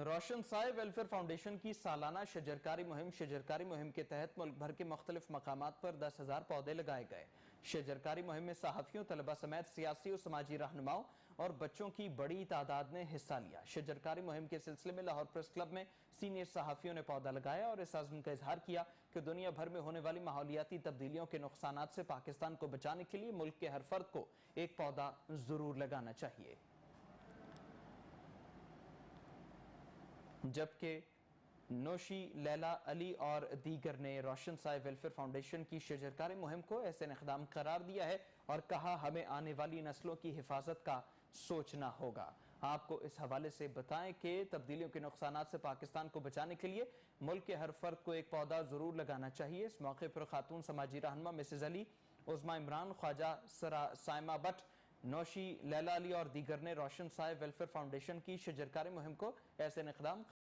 روشن سائے welfare foundation کی سالانہ شجرکاری مہم کے تحت ملک بھر کے مختلف مقامات پر 10,000 پودے لگائے گئے۔ شجرکاری مہم میں صحافیوں، طلبہ سمیت سیاسی و سماجی رہنماؤں اور بچوں کی بڑی تعداد نے حصہ لیا۔ شجرکاری مہم کے سلسلے میں لاہور پریس کلب میں سینئر صحافیوں نے پودا لگایا اور اس عزم کا اظہار کیا کہ دنیا بھر میں ہونے والی ماحولیاتی تبدیلیوں کے نقصانات سے پاکستان کو بچانے کے لیے ملک کے ہر فرد کو ایک پودا ضرور لگانا چاہیے۔ جبکہ نوشی، لیلا، علی اور دیگر نے روشن سائے ویلفیئر فاؤنڈیشن کی شجرکاری مہم کو احسن اقدام قرار دیا ہے اور کہا ہمیں آنے والی نسلوں کی حفاظت کا سوچنا ہوگا۔ آپ کو اس حوالے سے بتائیں کہ تبدیلیوں کے نقصانات سے پاکستان کو بچانے کے لیے ملک کے ہر فرد کو ایک پودا ضرور لگانا چاہیے۔ اس موقع پر خاتون سماجی رہنما مسز علی، عظمیٰ عمران، خواجہ سائمہ بٹ، نوشی، لیلا علی اور دیگر نے روشن سائے ویلفیئر فاؤنڈیشن کی شجرکاری مہم کو احسن اقدام